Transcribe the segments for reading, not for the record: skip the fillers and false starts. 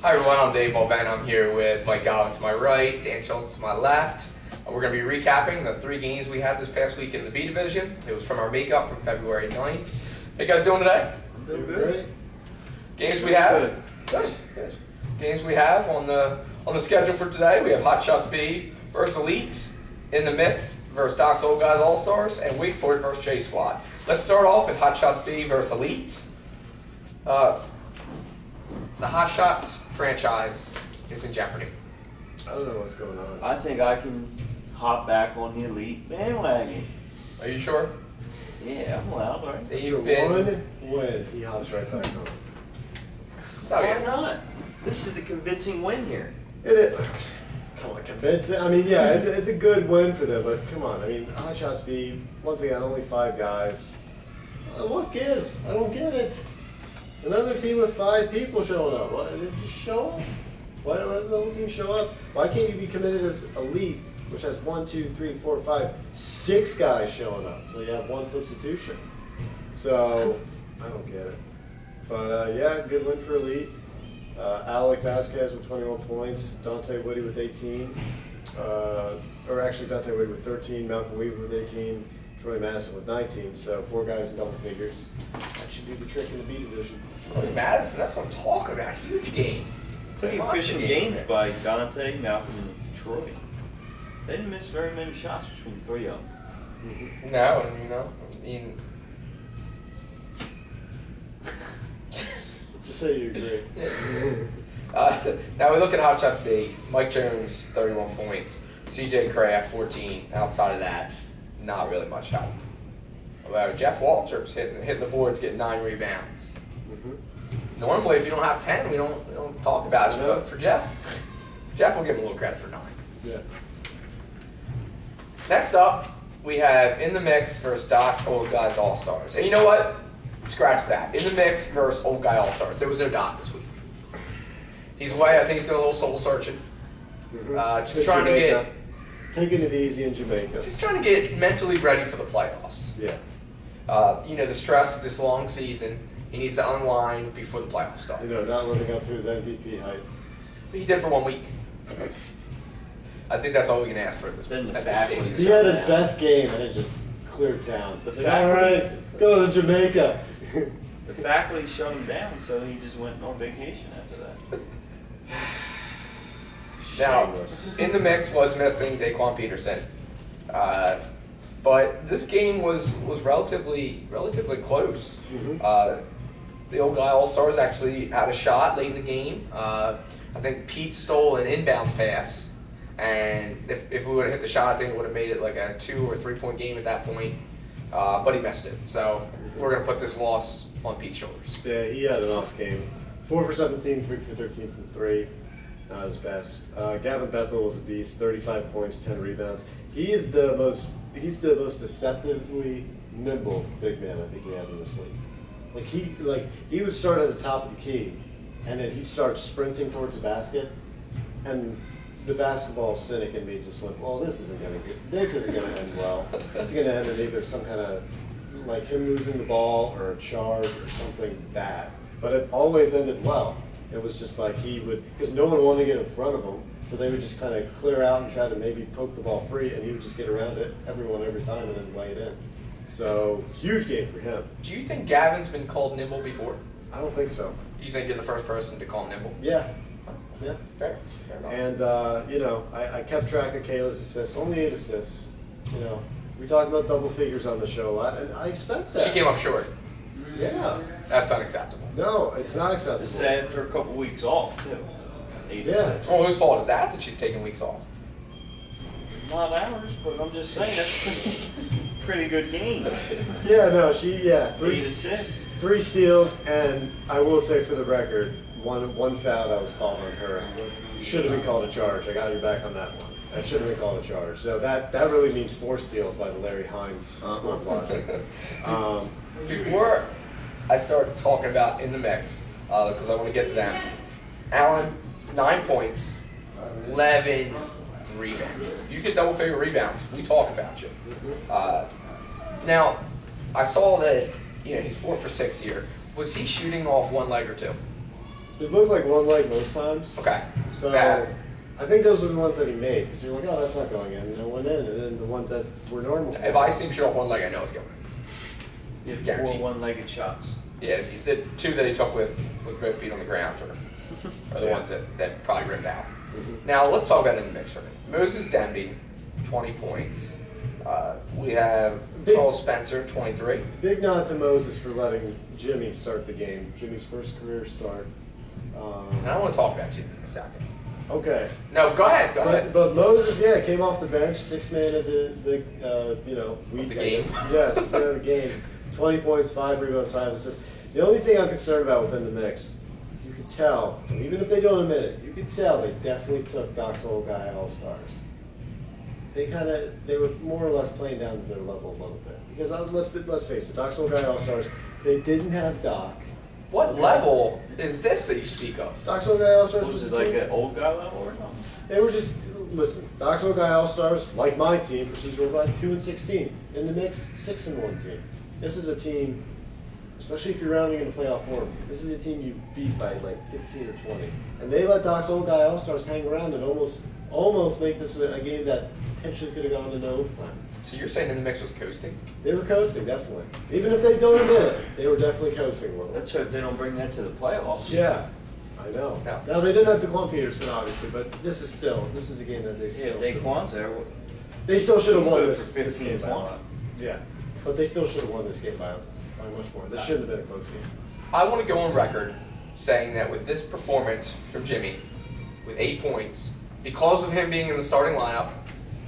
Hi everyone, I'm Dave Mulvaney. I'm here with Mike Godwin to my right, Dan Schultz to my left. We're going to be recapping the 3 games we had this past week in the B Division. It was from our makeup from February 9th. How you guys doing today? I'm doing good. Games we have. Good. Games we have on the schedule for today. We have Hot Shots B versus Elite, In the Mix versus Doc's Old Guys All Stars, and Wake Forest versus J Squad. Let's start off with Hot Shots B versus Elite. The Hot Shots franchise is in jeopardy. I don't know what's going on. I think I can hop back on the Elite bandwagon. Are you sure? Yeah, I'm allowed, right? That After you've been. one win, he hops right back on. Oh, Why yes. not? This is the convincing win here. It is. Come on, convincing. I mean, yeah, it's a good win for them, but come on. I mean, Hot Shots B, once again, only 5 guys. What gives? I don't get it. Another team with 5 people showing up. Why didn't you just show up? Why does the whole team show up? Why can't you be committed as Elite, which has 1, 2, 3, 4, 5, 6 guys showing up? So you have 1 substitution. So I don't get it. But yeah, good win for Elite. Alec Vasquez with 21 points, Dante Woody with 18, or actually Dante Woody with 13, Malcolm Weaver with 18, Troy Madison with 19. So 4 guys in double figures. That should do the trick in the B division. Troy Madison, that's what I'm talking about. Huge game. Pretty Monster efficient game. games by Dante, Malcolm, and Troy. They didn't miss very many shots between the 3 of them. No, I mean, Just say you agree. now we look at Hot Shots B. Mike Jones, 31 points. CJ Kraft, 14. Outside of that, not really much help. Although Jeff Walters hitting the boards, getting 9 rebounds. Normally, if you don't have 10, we don't talk about it. But for Jeff, we'll give him a little credit for 9. Yeah. Next up, we have In the Mix versus Doc's Old Guys All Stars. And you know what? Scratch that. In the Mix versus Old Guy All Stars. There was no Doc this week. He's away. I think he's doing a little soul searching. Just In trying Jamaica. to get, Taking it easy in Jamaica. just trying to get mentally ready for the playoffs. Yeah. The stress of this long season. He needs to unwind before the playoffs start. Not living up to his MVP hype. He did for 1 week. I think that's all we can ask for at this Then the at this fact stage. was- He had his best game and it just cleared down. The It's like, fact- all right, go to Jamaica. The faculty shut him down, so he just went on vacation after that. Now, Shameless. In the Mix was missing Daquan Peterson, but this game was relatively close. The Old Guy All Stars actually had a shot late in the game. I think Pete stole an inbounds pass, and if we would have hit the shot, I think it would have made it like a 2 or 3 point game at that point. But he missed it, so we're gonna put this loss on Pete's shoulders. Yeah, he had an off game. 4 for 17, 3 for 13 from 3. Not his best. Gavin Bethel was a beast. 35 points, 10 rebounds. He's the most deceptively nimble big man I think we have in this league. He would start at the top of the key, and then he'd start sprinting towards the basket, and the basketball cynic in me just went, well, this isn't gonna end well. This is gonna end in either some kind of like him losing the ball or a charge or something bad. But it always ended well. It was just like he would, because no one wanted to get in front of him, so they would just kind of clear out and try to maybe poke the ball free, and he would just get around it, everyone every time, and then lay it in. So, huge game for him. Do you think Gavin's been called nimble before? I don't think so. Do you think you're the first person to call him nimble? Yeah. Fair enough. And, I kept track of Kayla's assists, only 8 assists. We talk about double figures on the show a lot, and I expect that. She came up short. Yeah. That's unacceptable. No, it's not acceptable. This is after a couple weeks off, too. 8 Yeah. assists. Well, whose fault is that she's taking weeks off? Not ours, but I'm just saying that's a pretty good game. Yeah, no, 3 8 assists. 3 steals, and I will say for the record, one foul that was called on her should have been called a charge. I got your back on that one. That should have been called a charge. So that really means 4 steals by the Larry Hines school of logic. Before I start talking about In the Mix, because I want to get to them, Allen, 9 points, 11 rebounds. If you get double figure rebounds, we talk about you. Now, I saw that he's 4 for 6 here. Was he shooting off one leg or two? It looked like one leg most times. Okay. So Yeah. I think those are the ones that he made because you're like, oh, that's not going in, and it went in, and then the ones that were normal. If I see him shoot off one leg, I know it's going. He had Guaranteed. 4 one-legged shots. Yeah, the two that he took with both feet on the ground are the Yeah. ones that probably rimmed out. Mhm. Now let's talk about in the mix for a minute. Moses Demby, 20 points. We have Charles Spencer, 23. Big nod to Moses for letting Jimmy start the game. Jimmy's first career start. And I want to talk about Jimmy in a second. Okay. No, go ahead. Go ahead. But Moses, yeah, came off the bench, 6th man of week. the I guess. game. Yes, 6th man of the game. 20 points, 5 rebounds, 5 assists. The only thing I'm concerned about within the mix, you could tell, and even if they don't admit it, you could tell they definitely took Doc's old guy All-Stars. They were more or less playing down to their level a little bit. Because let's face it, Doc's old guy All-Stars, they didn't have Doc. What level is this that you speak of? Doc's old guy All-Stars Was was it a like team. an old guy level or something? They were just, listen, Doc's old guy All-Stars, like my team, procedural grind 2-16. In the mix, 6-1 team. This is a team, especially if you're rounding in playoff form, this is a team you beat by like 15 or 20. And they let Doc's old guy All-Stars hang around and almost make this a game that potentially could have gone into overtime. So you're saying in the mix was coasting? They were coasting, definitely. Even if they don't admit it, they were definitely coasting a little. Let's hope they don't bring that to the playoffs. Yeah, I know. No. Now, they didn't have DeQuan Peterson, obviously, but this is a game that they Yeah, still should. Daquan's there. They still should have He's won good this for 15, game by a 20. lot. Yeah, but they still should have won this game by much more. This shouldn't have been a close game. I want to go on record saying that with this performance from Jimmy, with 8 points, because of him being in the starting lineup,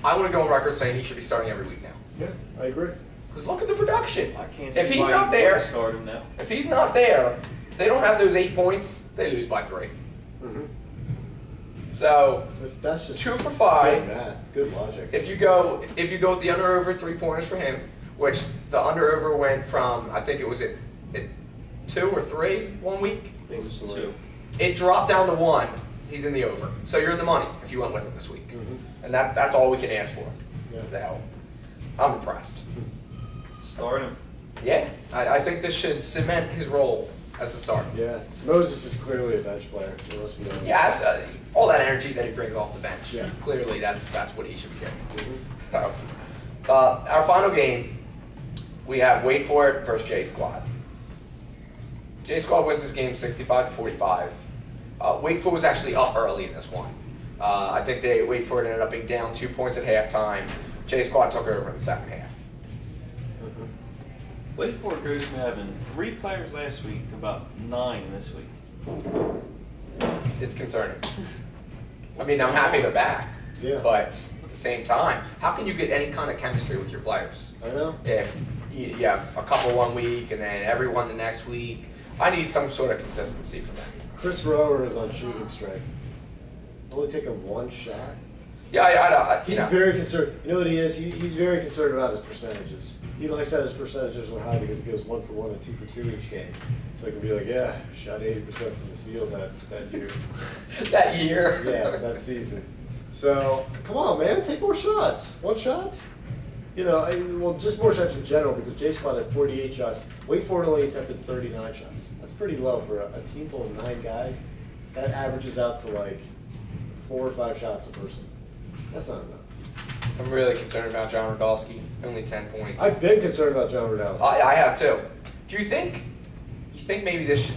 I want to go on record saying he should be starting every week now. Yeah, I agree. Because look at the production. I can't see If he's why not you there, wouldn't start him now. if he's not there, if they don't have those 8 points, they lose by 3. Mm-hmm. So That's just 2 for 5. Good math, good logic. If you go with the under over 3 pointers for him, which the under over went from I think it was at 2 or 3 1 week. I think it's Absolutely. 2. It dropped down to 1. He's in the over, so you're in the money if you went with him this week, and that's all we can ask for. Yeah. So I'm impressed. Start him. Yeah, I think this should cement his role as a starter. Yeah, Moses is clearly a bench player. Let's be honest. Yeah, all that energy that he brings off the bench. Yeah. Clearly, that's what he should be getting. Mhm. So, our final game, we have Wait For It versus J Squad. J Squad wins this game 65-45. Wait For It was actually up early in this one. I think Wait For It ended up being down 2 points at halftime. J Squad took over in the second half. Wait for it goes from having 3 players last week to about 9 this week. It's concerning. I mean, I'm happy they're back, Yeah. but at the same time, how can you get any kind of chemistry with your players? I know. If you have a couple one week and then everyone the next week, I need some sort of consistency from them. Chris Rower is on shooting strike. Only taking 1 shot. Yeah, He's very concerned. You know what he is? He's very concerned about his percentages. He likes that his percentages are high because he goes 1 for 1 and 2 for 2 each game. So he can be like, yeah, shot 80% from the field that year. that year. Yeah, that season. So come on, man, take more shots. 1 shot. Just more shots in general because J Squad had 48 shots. Wait For It only attempted 39 shots. That's pretty low for a team full of 9 guys. That averages out to like 4 or 5 shots a person. That's not enough. I'm really concerned about John Rodolski. Only 10 points. I've been concerned about John Rodolski. I have too. Do you think maybe this should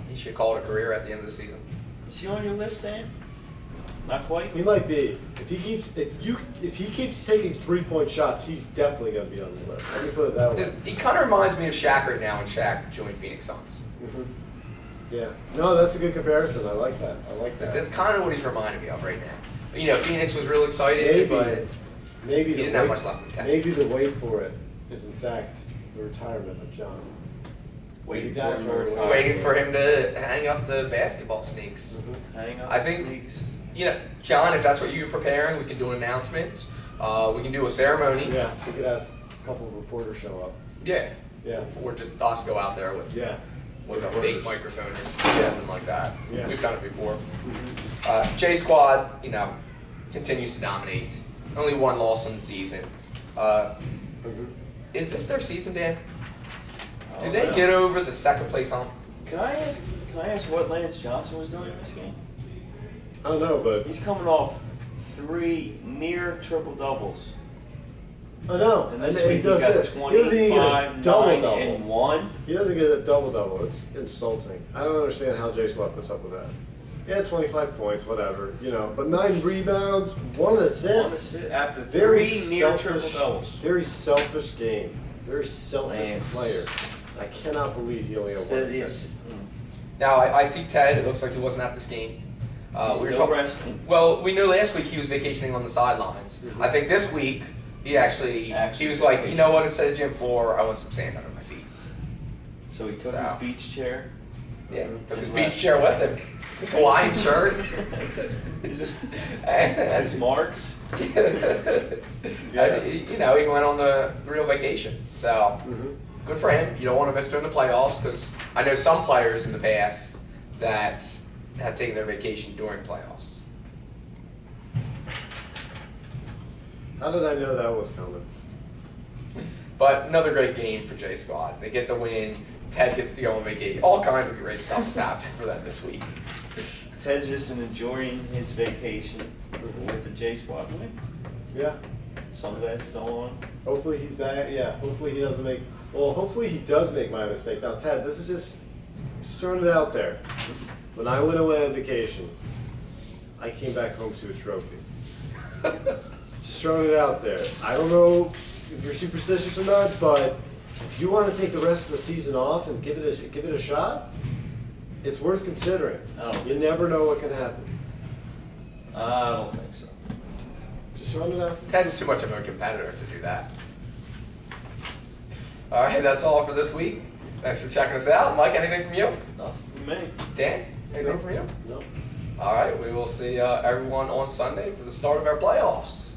he should call it a career at the end of the season? Is he on your list, Dan? Not quite. He might be. If he keeps taking 3-point shots, he's definitely going to be on the list. Let me put it that way. He kind of reminds me of Shaq right now when Shaq joined Phoenix Suns. Mhm. Yeah. No, that's a good comparison. I like that. That's kind of what he's reminding me of right now. Phoenix was real excited, but Maybe he the didn't have wait- much left in the tank. Maybe the wait for it is in fact the retirement of John. Waiting Maybe that's for him what to we're retire. waiting for him to hang up the basketball sneaks. Hang up I the think- sneaks. John, if that's what you're preparing, we can do an announcement. We can do a ceremony. Yeah, we could have a couple of reporters show up. Yeah. Yeah. Or just us go out there with Yeah. a fake Reporters. microphone or something like that. Yeah. We've done it before. J Squad, continues to dominate. Only 1 loss on the season. Mhm. Is this their season, Dan? I Do don't they know. get over the second place hump? Can I ask what Lance Johnson was doing in this game? I don't know, but He's coming off 3 near triple doubles. I know. And this he week does he's got this. He doesn't even get a 25, double 9, double. and 1. He doesn't get a double double. It's insulting. I don't understand how J Squad puts up with that. Yeah, 25 points, whatever, you know. But 9 rebounds, 1 assist. After Very 3 near selfish, triple doubles. very selfish game. Very selfish Lance. player. I cannot believe he only had 1 Says assist. he's Now I see Ted. It looks like he wasn't at this game. We were still talking. resting. Well, we knew last week he was vacationing on the sidelines. Mhm. I think this week he Actually he was like, you know what? Instead of gym floor, I want some sand under my feet. So he took So. his beach chair. Yeah, took his And beach left. chair with him, his Hawaiian shirt, His marks. And, you know, he went on the real vacation. So Mhm. good for him. You don't want to miss during the playoffs because I know some players in the past that have taken their vacation during playoffs. How did I know that was coming? But another great game for J Squad. They get the win. Ted gets to go on vacation. All kinds of great stuff is happening for them this week. Ted's just enjoying his vacation with the J Squad win. Yeah. Sunglasses on. Hopefully he's back. Yeah. Hopefully he doesn't make. Well, hopefully he does make my mistake. Now, Ted, this is just throwing it out there. When I went away on vacation, I came back home to a trophy. Just throwing it out there. I don't know if you're superstitious or not, but if you want to take the rest of the season off and give it a shot, it's worth considering. I don't You think never know what can happen. I don't think so. Just throwing it out. Ted's too much of a competitor to do that. All right, that's all for this week. Thanks for checking us out. Mike, anything from you? Nothing from me. Dan, anything No. from you? No. All right, we will see everyone on Sunday for the start of our playoffs.